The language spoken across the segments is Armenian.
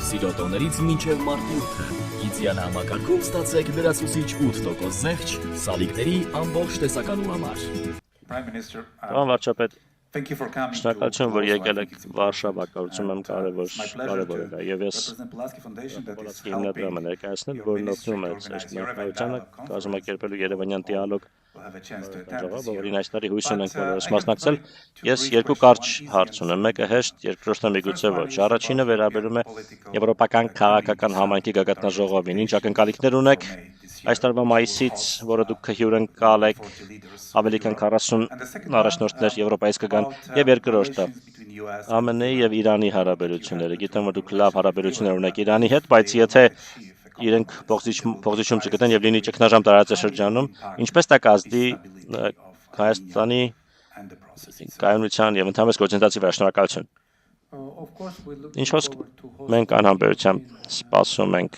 Սիրոտոներից մինչև մարտի 8-ը։ Գիծյանը համակարգում ստացեք լրացուցիչ 8% զեղչ սալիկների ամբողջ տեսականու համար։ Պարոն վարչապետ, շնորհակալություն, որ եկել եք Վարշավա, կարծում եմ կարևոր է, եւ ես Պոլացկի հիմնադրամը ներկայացնել, որն օգնում է ներկայությանը կազմակերպելու Երևանյան դիալոգ ժողովը, որին այս տարի հույս ունենք բոլորս մասնակցել։ Ես երկու կարճ հարց ունեմ, մեկը հեշտ, երկրորդը միգուցե ոչ։ Առաջինը վերաբերում է Եվրոպական քաղաքական համայնքի գագաթնաժողովին, ինչ ակնկալիքներ ունեք այս տարվա մայիսից, որը դուք հյուրընկալ եք, ավելի քան 40 առաջնորդներ Եվրոպայից կգան, եւ երկրորդը ԱՄՆ-ի եւ Իրանի հարաբերությունները։ Գիտեմ, որ դուք լավ հարաբերություններ ունեք Իրանի հետ, բայց եթե իրենք փոխզիջում չգտնեն եւ լինի ճգնաժամ տարածաշրջանում, ինչպես դա կազդի Հայաստանի կայունության եւ ընդհանրապես գործընթացի վրա։ Շնորհակալություն։ Ինչ խոսք մենք անհամբերությամբ սպասում ենք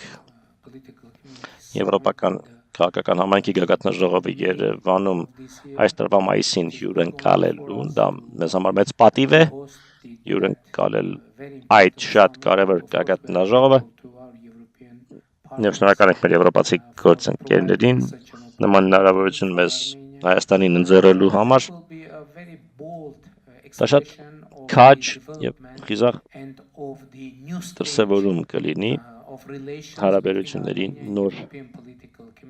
Եվրոպական քաղաքական համայնքի գագաթնաժողովի Երևանում այս տարվա մայիսին հյուրընկալելուն, դա մեզ համար մեծ պատիվ է հյուրընկալել այդ շատ կարևոր գագաթնաժողովը։ Եվ շնորհակալ ենք մեր եվրոպացի գործընկերներին նման հնարավորություն մեզ Հայաստանին ընձեռելու համար։ Դա շատ քաջ եւ խիզախ դրսևորում կլինի հարաբերությունների նոր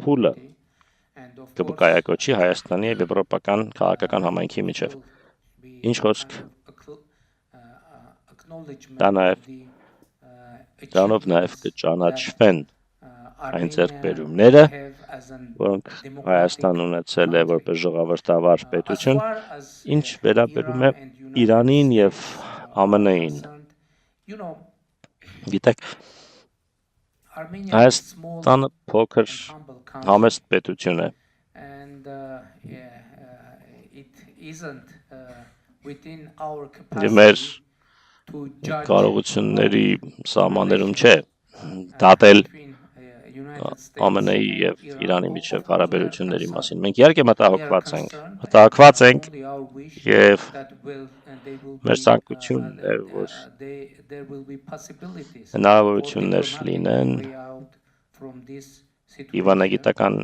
փուլը կվկայակոչի Հայաստանի եւ Եվրոպական քաղաքական համայնքի միջեւ։ Ինչ խոսք դրանով նաեւ կճանաչվեն այն ձեռքբերումները, որոնք Հայաստան ունեցել է որպես ժողովրդավար պետություն, ինչ վերաբերում է Իրանին եւ ԱՄՆ-ին։ Գիտեք, Հայաստանը փոքր համեստ պետություն է։ Եվ մեր կարողությունների սահմաններում չէ դատել ԱՄՆ-ի եւ Իրանի միջև հարաբերությունների մասին։ Մենք իհարկե մտահոգված ենք եւ մեր ցանկությունն է, որ հնարավորություններ լինեն իվանագիտական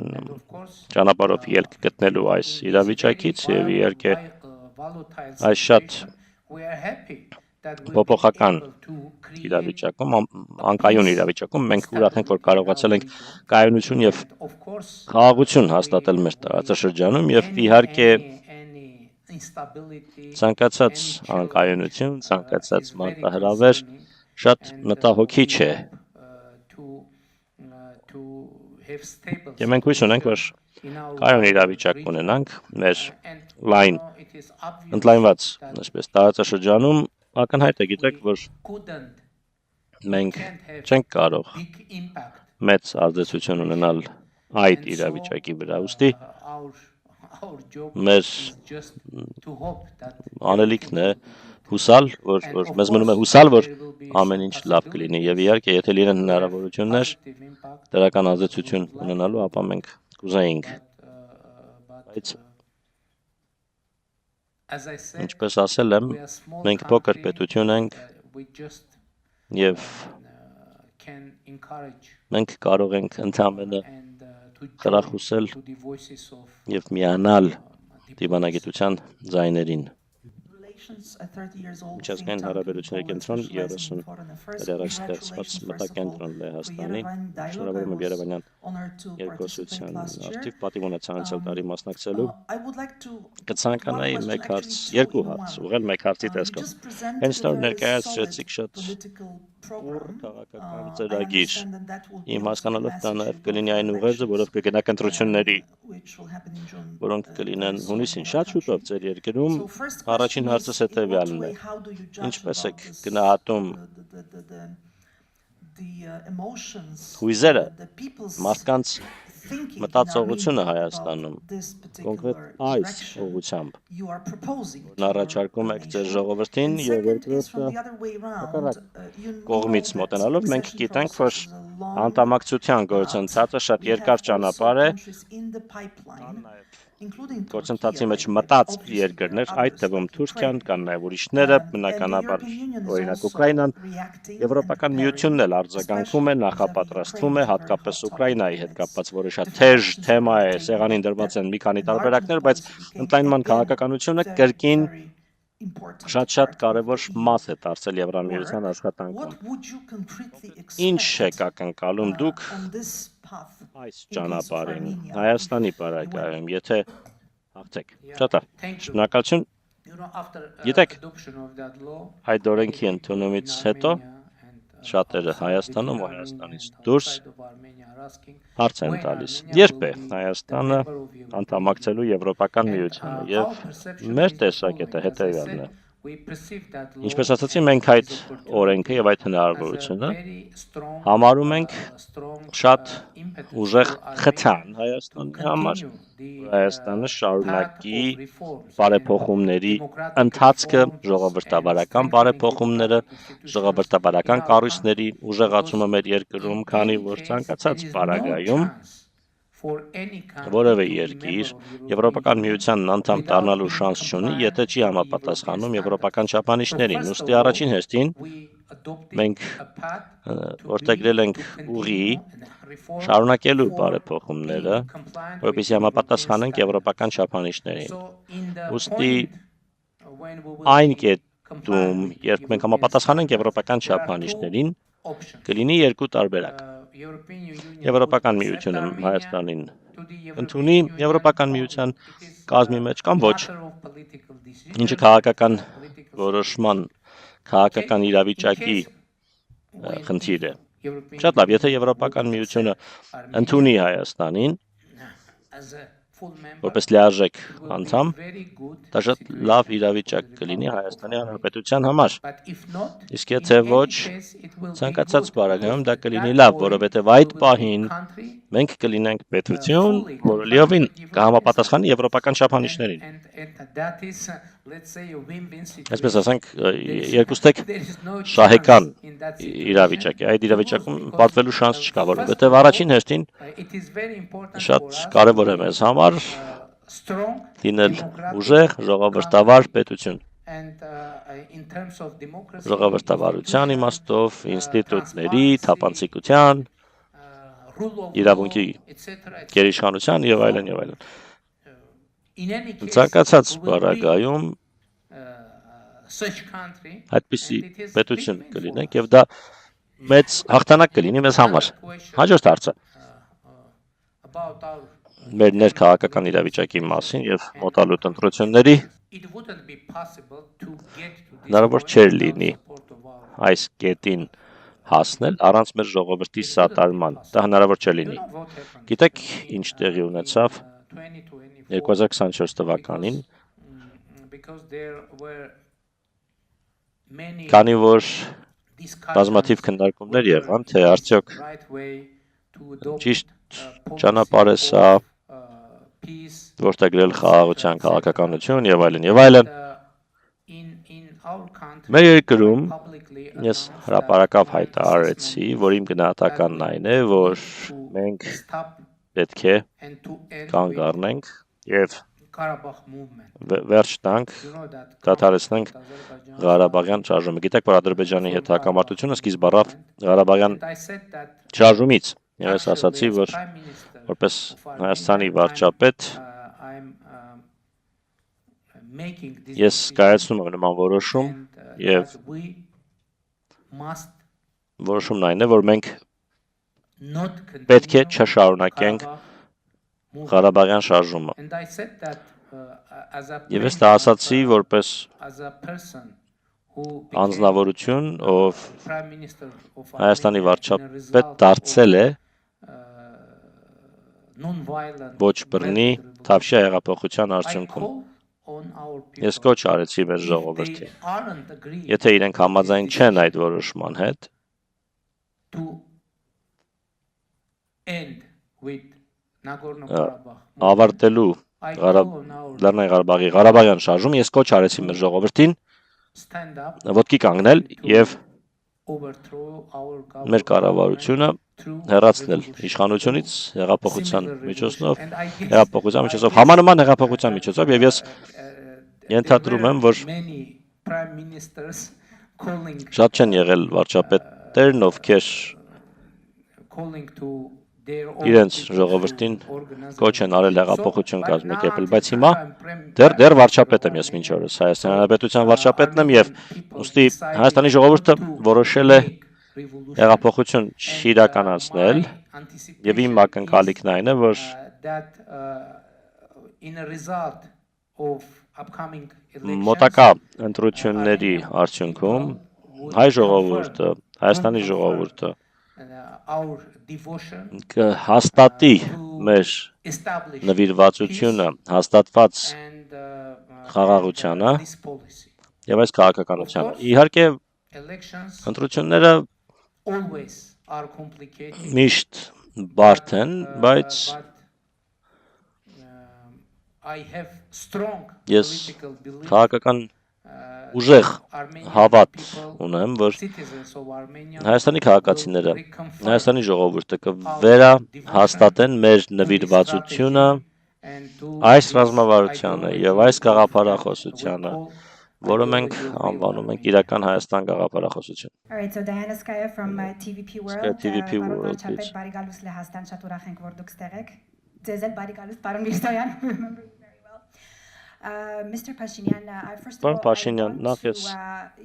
ճանապարհով ելք գտնելու այս իրավիճակից եւ իհարկե այս շատ փոփոխական իրավիճակում, անկայուն իրավիճակում մենք ուրախ ենք, որ կարողացել ենք կայունություն եւ խաղաղություն հաստատել մեր տարածաշրջանում եւ իհարկե ցանկացած անկայունություն, ցանկացած մարտահրավեր շատ մտահոգիչ է։ Եվ մենք հույս ունենք, որ կայուն իրավիճակ ունենանք մեր ընդլայնված այսպես տարածաշրջանում։ Ակնհայտ է, գիտեք, որ մենք չենք կարող մեծ ազդեցություն ունենալ այդ իրավիճակի վրա, ուստի մեր անելիքն է հուսալ, որ մեզ մնում է հուսալ, որ ամեն ինչ լավ կլինի եւ իհարկե եթե լինեն հնարավորություններ դրական ազդեցություն ունենալու, ապա մենք կուզեինք։ Բայց ինչպես ասել եմ, մենք փոքր պետություն ենք եւ մենք կարող ենք ընդհանրապես խրախուսել եւ միանալ դիվանագիտության ձայներին։ Միջազգային հարաբերությունների կենտրոն 30 տարի առաջ ստեղծված մտակենտրոն Լեհաստանի, շնորհավորում եմ Երևանյան երկխոսության արդիվ պատիվ ունեցա անցյալ տարի մասնակցելու։ Կցանկանայի երկու հարց, ուղղել մեկ հարցի տեսքով։ Հենց նոր ներկայացրեցիք շատ քաղաքական ծրագիր։ Իմ հասկանալով դա նաև կլինի այն ուղերձը, որով կգնաք ընտրությունների, որոնք կլինեն հունիսին շատ շուտով ձեր երկրում։ Առաջին հարցս հետևյալն է. ինչպես եք գնահատում հույզերը, մարդկանց մտածողությունը Հայաստանում, կոնկրետ այս ուղղությամբ, որն առաջարկում եք ձեր ժողովրդին եւ երկրորդը հակառակ կողմից մոտենալով, մենք գիտենք, որ անդամակցության գործընթացը շատ երկար ճանապարհ է, գործընթացի մեջ մտած երկրներ, այդ թվում Թուրքիան, կան նաև ուրիշները, բնականաբար օրինակ Ուկրաինան, Եվրոպական միությունն էլ արձագանքում է, նախապատրաստվում է, հատկապես Ուկրաինայի հետ կապված, որը շատ թեժ թեմա է, սեղանին դրված են մի քանի տարբերակներ, բայց ընդլայնման քաղաքականությունը կրկին շատ կարևոր մաս է դարձել Եվրամիության աշխատանքում։ Ինչ եք ակնկալում դուք այս ճանապարհին Հայաստանի պարագայում, եթե հաղթեք։ Շատ լավ։ Շնորհակալություն։ Գիտեք, այդ օրենքի ընդունումից հետո շատերը Հայաստանում ու Հայաստանից դուրս հարց են տալիս. երբ է Հայաստանը անդամակցելու Եվրոպական միությանը, եւ մեր տեսակետը հետեւյալն է. ինչպես ասացի, մենք այդ օրենքը եւ այդ հնարավորությունը համարում ենք շատ ուժեղ խթան Հայաստանի համար, Հայաստանը շարունակի բարեփոխումների ընթացքը, ժողովրդավարական բարեփոխումները, ժողովրդավարական կառույցների ուժեղացումը մեր երկրում, քանի որ ցանկացած պարագայում որևէ երկիր Եվրոպական միությանն անդամ դառնալու շանս չունի, եթե չի համապատասխանում եվրոպական չափանիշներին։ Ուստի առաջին հերթին մենք որդեգրել ենք ուղի շարունակելու բարեփոխումները, որպեսզի համապատասխանենք եվրոպական չափանիշներին։ Ուստի այն կետում, երբ մենք համապատասխանենք եվրոպական չափանիշներին, կլինի երկու տարբերակ։ Եվրոպական միությունը Հայաստանին ընդունի Եվրոպական միության կազմի մեջ կամ ոչ, ինչը քաղաքական որոշման, քաղաքական իրավիճակի խնդիր է։ Շատ լավ, եթե Եվրոպական միությունը ընդունի Հայաստանին որպես լիարժեք անդամ, դա շատ լավ իրավիճակ կլինի Հայաստանի Հանրապետության համար։ Իսկ եթե ոչ, ցանկացած պարագայում դա կլինի լավ, որովհետև այդ պահին մենք կլինենք պետություն, որը լիովին կհամապատասխանի եվրոպական չափանիշներին։ Այսպես ասենք, երկուստեք շահեկան իրավիճակ է։ Այդ իրավիճակում պատվելու շանս չկա, որովհետև առաջին հերթին շատ կարևոր է մեզ համար լինել ուժեղ, ժողովրդավար պետություն։ Ժողովրդավարության իմաստով, ինստիտուտների, թափանցիկության, իրավունքի գերիշխանության եւ այլն եւ այլն։ Ցանկացած պարագայում այդպիսի պետություն կլինենք եւ դա մեծ հաղթանակ կլինի մեզ համար։ Հաջորդ հարցը մեր ներքաղաքական իրավիճակի մասին եւ մոտալուտ ընտրությունների հնարավոր չէր լինի այս կետին հասնել առանց մեր ժողովրդի սատարման։ Դա հնարավոր չէր լինի։ Գիտեք, ինչ տեղի ունեցավ 2024 թվականին, քանի որ բազմաթիվ քննարկումներ եղան, թե արդյոք ճիշտ ճանապարհ է սա որդեգրել խաղաղության քաղաքականություն եւ այլն եւ այլն։ Մեր երկրում ես հրապարակավ հայտարարեցի, որ իմ գնահատականն այն է, որ մենք պետք է կանգ առնենք եւ վերջ տանք, դադարեցնենք Ղարաբաղյան շարժումը։ Գիտեք, որ Ադրբեջանի հետ հակամարտությունը սկիզբ առավ Ղարաբաղյան շարժումից։ Ես ասացի, որ որպես Հայաստանի վարչապետ ես կայացնում եմ նման որոշում եւ որոշումն այն է, որ մենք պետք է չշարունակենք Ղարաբաղյան շարժումը։ Եվ ես դա ասացի որպես անձնավորություն, ով Հայաստանի վարչապետ դարձել է ոչ բռնի Թավշյա հեղափոխության արդյունքում։ Ես կոչ արեցի մեր ժողովրդին, եթե իրենք համաձայն չեն այդ որոշման հետ, ավարտելու Լեռնային Ղարաբաղի Ղարաբաղյան շարժում, ես կոչ արեցի մեր ժողովրդին ոտքի կանգնել եւ մեր կառավարությունը հեռացնել իշխանությունից հեղափոխության միջոցով, համանման հեղափոխության միջոցով, եւ ես ենթադրում եմ, որ շատ չեն եղել վարչապետներն, ովքեր իրենց ժողովրդին կոչ են արել հեղափոխություն կազմակերպել, բայց հիմա դեռ վարչապետ եմ ես մինչ օրս, Հայաստանի Հանրապետության վարչապետն եմ, եւ ուստի Հայաստանի ժողովուրդը որոշել է հեղափոխություն չիրականացնել, եւ իմ ակնկալիքն այն է, որ մոտակա ընտրությունների արդյունքում հայ ժողովուրդը, Հայաստանի ժողովուրդը կհաստատի մեր նվիրվածությունը հաստատված խաղաղությանը եւ այս քաղաքականությանը։ Իհարկե ընտրությունները միշտ բարդ են, բայց ես քաղաքական ուժեղ հավատ ունեմ, որ Հայաստանի քաղաքացիները, Հայաստանի ժողովուրդը կվերահաստատեն մեր նվիրվածությունը այս ռազմավարությանը եւ այս գաղափարախոսությանը, որը մենք անվանում ենք իրական Հայաստան գաղափարախոսություն։ Alright, so Diana Skaya from TVP World. TVP World, please. Բարի գալուս Լեհաստան, շատ ուրախ ենք, որ դուք ստեղ եք։ Ձեզ էլ բարի գալուս, պարոն Միրզոյան, remember you very well. Mr. Pashinyan, I first of all,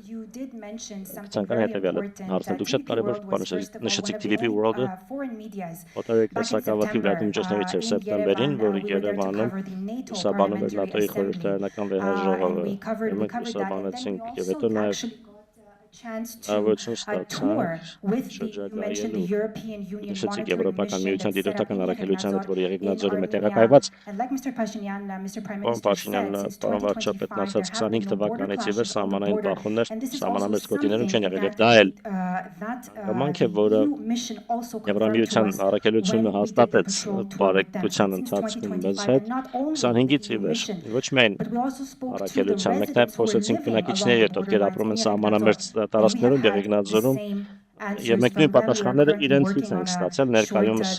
you did mention something very important. TVP World, foreign medias. Back in September, we were able to cover the NATO parliamentary assembly. We covered that event, and we also actually got a chance to tour with the, you mentioned the European Union monitoring mission that's set up in Yerevan in Armenia. And like Mr. Pashinyan, Mr. Prime Minister said, since 2025 there have been no border clashes on the border. And this is also something that EU mission also confirmed to us when we did the patrol tour with them since 2025. And not only the mission, but we also spoke to the residents who are living along the borderlines. տարածքներում Եղեգնաձորում եւ մենք նույն պատասխանները իրենցից ենք ստացել, ներկայումս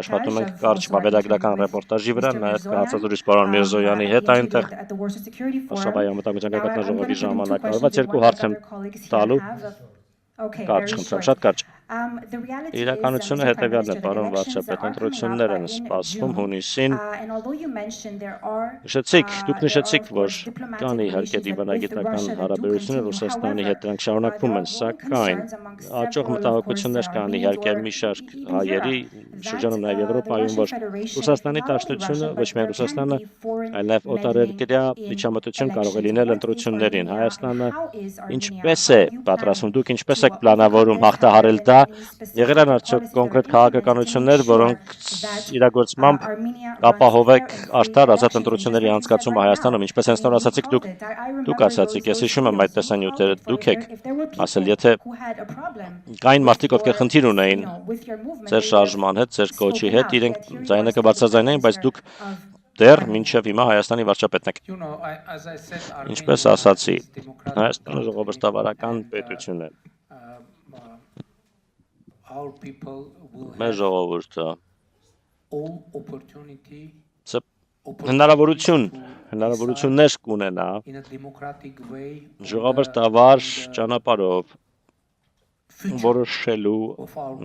աշխատում ենք կարճ վավերագրական ռեպորտաժի վրա, նաեւ կհացազրույց պարոն Միրզոյանի հետ այնտեղ Վարշավայի անվտանգության գագաթնաժողովի ժամանակ արված երկու հարց եմ տալու, կարճ խնդրեմ, շատ կարճ։ Իրականությունը հետևյալն է, պարոն վարչապետ, ընտրություններ են սպասվում հունիսին։ Դուք նշեցիք, որ կան իհարկե դիվանագիտական հարաբերություններ Ռուսաստանի հետ, դրանք շարունակվում են, սակայն աճող մտահոգություններ կան իհարկե մի շարք հայերի շրջանում նաև Եվրոպայում, որ Ռուսաստանի դաշնությունը, ոչ միայն Ռուսաստանը, այլ նաև օտարերկրյա միջամտություն կարող է լինել ընտրություններին։ Հայաստանը ինչպես է պատրաստվում, դուք ինչպես եք պլանավորում հաղթահարել դա, եղել են արդյոք կոնկրետ քաղաքականություններ, որոնք իրագործմամբ կապահովեք արդար ազատ ընտրությունների անցկացումը Հայաստանում, ինչպես հենց նոր ասացիք դուք ասացիք, ես հիշում եմ այդ տեսանյութերը, դուք եք ասել, եթե կային մարդիկ, ովքեր խնդիր ունեին ձեր շարժման հետ, ձեր կոչի հետ, իրենք ձայնը կբարձրաձայնեին, բայց դուք դեռ մինչև հիմա Հայաստանի վարչապետն եք։ Ինչպես ասացի, Հայաստանը ժողովրդավարական պետություն է։ Մեր ժողովուրդը հնարավորություններ կունենա ժողովրդավար ճանապարհով որոշելու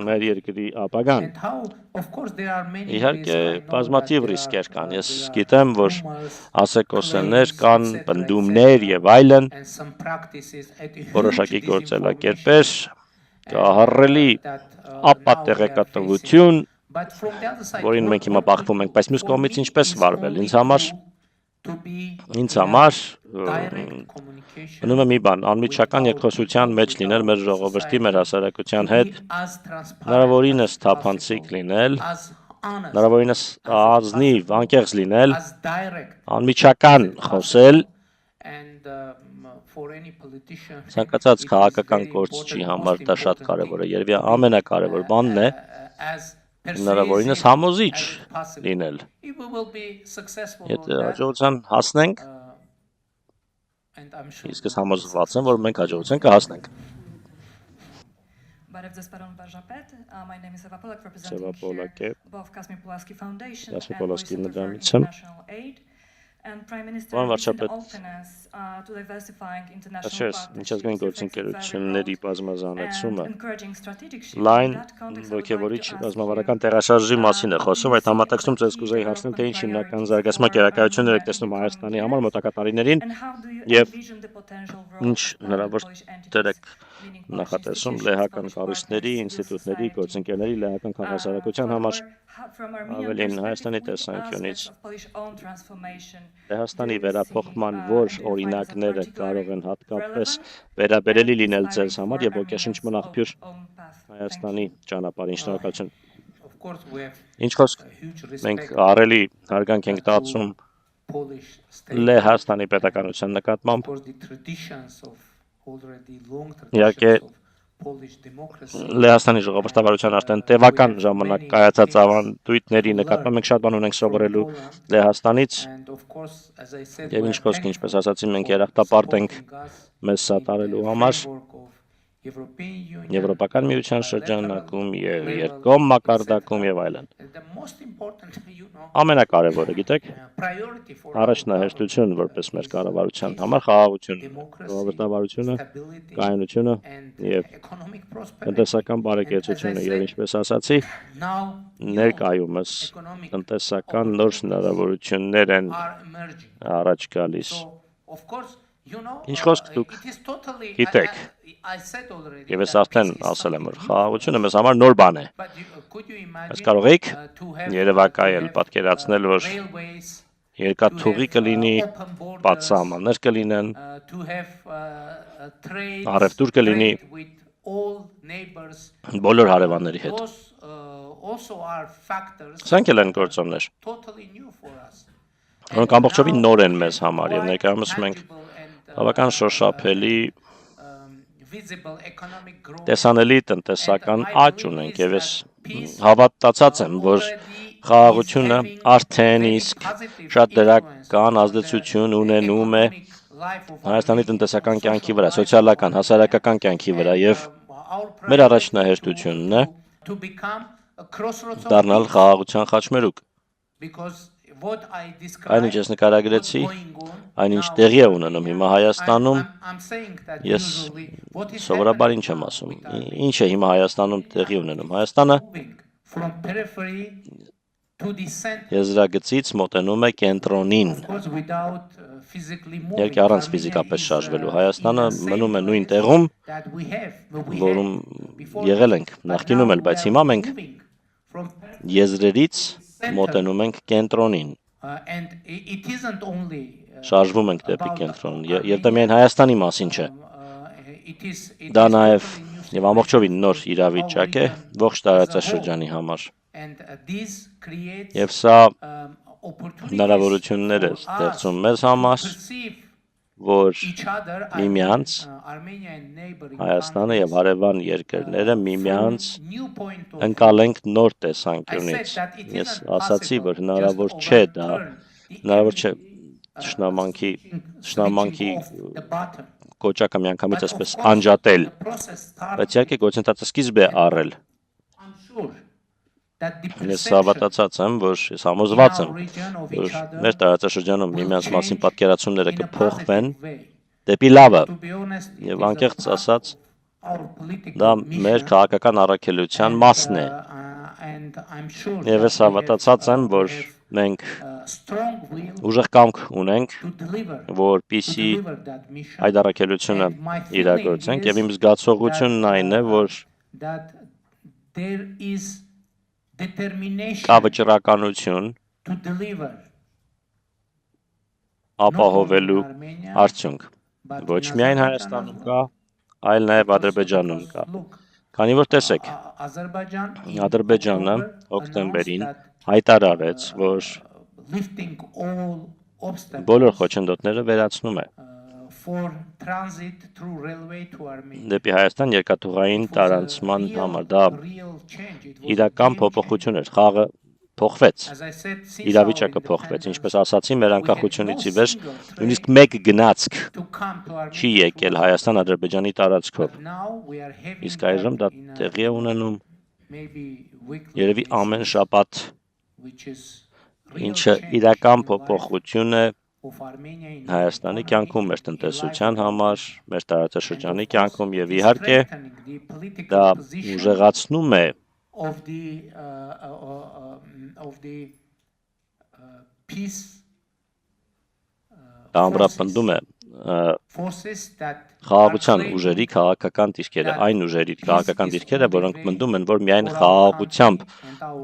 մեր երկրի ապագան։ Իհարկե, բազմաթիվ ռիսկեր կան։ Ես գիտեմ, որ ասեկոսներ կան, պնդումներ եւ այլն, որոշակի գործելակերպեր, կահառելի ապատեղեկատվություն, որին մենք հիմա բախվում ենք, բայց մյուս կողմից ինչպես վարվել։ Ինձ համար մնում է մի բան, անմիջական երկխոսության մեջ լինել մեր ժողովրդի, մեր հասարակության հետ, հնարավորինս թափանցիկ լինել, հնարավորինս ազնիվ, անկեղծ լինել, անմիջական խոսել, ցանկացած քաղաքական գործչի համար դա շատ կարևոր է, երևի ամենակարևոր բանն է հնարավորինս համոզիչ լինել։ Եթե հաջողության հասնենք, իսկ ես համոզված եմ, որ մենք հաջողության կհասնենք։ Սևապոլակ է, Կասմի Պոլասկի նդրանից եմ։ Պարոն վարչապետ, միջազգային գործընկերությունների բազմազանեցումը լայն ոգևորիչ ռազմավարական տեղաշարժի մասին է խոսում, այդ համատեքստում ձեզ կուզեի հարցնել, թե ինչ հիմնական զարգացման կերակայություններ եք տեսնում Հայաստանի համար մոտակա տարիներին եւ ինչ հնարավոր դեր եք նախատեսում լեհական կառույցների, ինստիտուտների, գործընկերների, լեհական քաղաքասարակության համար, ավելին Հայաստանի տեսանկյունից Լեհաստանի վերափոխման որ օրինակները կարող են հատկապես վերաբերելի լինել ձեզ համար եւ ոգեշնչ աղբյուր Հայաստանի ճանապարհին։ Շնորհակալություն։ Ինչ խոսք, մենք ահռելի հարգանք ենք տածում Լեհաստանի պետականության նկատմամբ։ Իհարկե Լեհաստանի ժողովրդավարության արդեն տևական ժամանակ կայացած ավանդույթների նկատմամբ մենք շատ բան ունենք սովորելու Լեհաստանից եւ ինչ խոսք, ինչպես ասացի, մենք երախտապարտ ենք մեզ սա տարելու համար Եվրոպական միության շրջանակում եւ երկկողմ մակարդակում եւ այլն։ Ամենակարևորը, գիտեք, առաջնահերթություն որպես մեր կառավարության համար խաղաղությունն է, ժողովրդավարությունը, կայունությունը եւ տնտեսական բարեկեցությունը եւ ինչպես ասացի, ներկայումս տնտեսական նոր հնարավորություններ են առաջ գալիս։ Ինչ խոսք դուք գիտեք, եւ ես արդեն ասել եմ, որ խաղաղությունը մեզ համար նոր բան է։ Բայց կարող եք երևակայել, պատկերացնել, որ երկաթուղի կլինի, բաց սահմաններ կլինեն, առևտուր կլինի բոլոր հարևանների հետ։ Սրանք էլ են գործոններ, որոնք ամբողջովին նոր են մեզ համար եւ ներկայումս մենք բավական շոշափելի տեսանելի տնտեսական աճ ունենք եւ ես հավատացած եմ, որ խաղաղությունը արդեն իսկ շատ դրական ազդեցություն ունենում է Հայաստանի տնտեսական կյանքի վրա, սոցիալական, հասարակական կյանքի վրա եւ մեր առաջնահերթությունն է դառնալ խաղաղության խաչմերուկ։ Այնինչ ես նկարագրեցի, այնինչ տեղի է ունենում հիմա Հայաստանում, ես սովորաբար ինչ եմ ասում, ինչ է հիմա Հայաստանում տեղի ունենում, Հայաստանը եզրագծից մոտենում է կենտրոնին, երկի առանց ֆիզիկապես շարժվելու, Հայաստանը մնում է նույն տեղում, որում եղել ենք նախկինում էլ, բայց հիմա մենք եզրերից մոտենում ենք կենտրոնին, շարժվում ենք դեպի կենտրոն, եւ դա միայն Հայաստանի մասին չէ, դա նաեւ եւ ամբողջովին նոր իրավիճակ է ողջ տարածաշրջանի համար, եւ սա հնարավորություններ է ստեղծում մեզ համար, որ միմյանց Հայաստանը եւ հարևան երկրները միմյանց ընկալենք նոր տեսանկյունից։ Ես ասացի, որ հնարավոր չէ թշնամանքի կոճակը միանգամից այսպես անջատել, բայց իհարկե գործընթացը սկիզբ է առել։ Ես հավատացած եմ, որ ես համոզված եմ, որ մեր տարածաշրջանում միմյանց մասին պատկերացումները կփոխվեն դեպի լավը եւ անկեղծ ասած դա մեր քաղաքական առաքելության մասն է եւ ես հավատացած եմ, որ մենք ուժեղ կամք ունենք, որպեսզի այդ առաքելությունը իրագործենք եւ իմ զգացողությունն այն է, որ կա վճռականություն ապահովելու արդյունք։ Ոչ միայն Հայաստանում կա, այլ նաև Ադրբեջանում կա։ Քանի որ տեսեք, Ադրբեջանը հոկտեմբերին հայտարարեց, որ բոլոր խոչընդոտները վերացնում է դեպի Հայաստան երկաթուղային տարանցման համար, դա իրական փոփոխություն էր, խաղը փոխվեց։ Իրավիճակը փոխվեց, ինչպես ասացի, մեր անկախությունից ի վեր նույնիսկ մեկ գնացք չի եկել Հայաստան-Ադրբեջանի տարածքով։ Իսկ այժմ դա տեղի է ունենում երևի ամեն շաբաթ, ինչը իրական փոփոխություն է Հայաստանի կյանքում, մեր տնտեսության համար, մեր տարածաշրջանի կյանքում եւ իհարկե դա ուժեղացնում է դա ամրապնդում է խաղաղության ուժերի քաղաքական դիրքերը, այն ուժերի քաղաքական դիրքերը, որոնք պնդում են, որ միայն խաղաղությամբ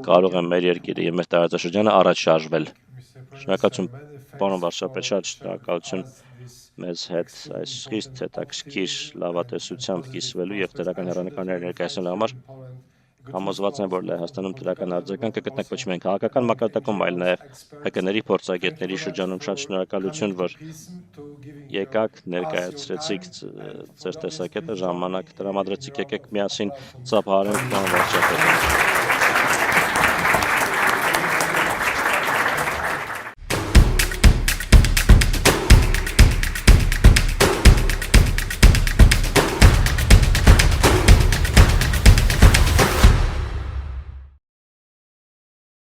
կարող է մեր երկիրը եւ մեր տարածաշրջանը առաջ շարժվել։ Շնորհակալություն, պարոն վարչապետ, շատ շնորհակալություն մեզ հետ այս խիստ հետաքրքիր լավատեսությամբ կիսվելու եւ դրական հեռանկարներ ներկայացնելու համար։ Համոզված եմ, որ Լեհաստանում դրական արձագանք կգտնեք ոչ միայն քաղաքական մակարդակում, այլ նաև ՀԿ-ների փորձագետների շրջանում։ Շատ շնորհակալություն, որ եկաք, ներկայացրեցիք ձեր տեսակետը, ժամանակ տրամադրեցիք, եկեք միասին ծափահարենք բան վարչապետին։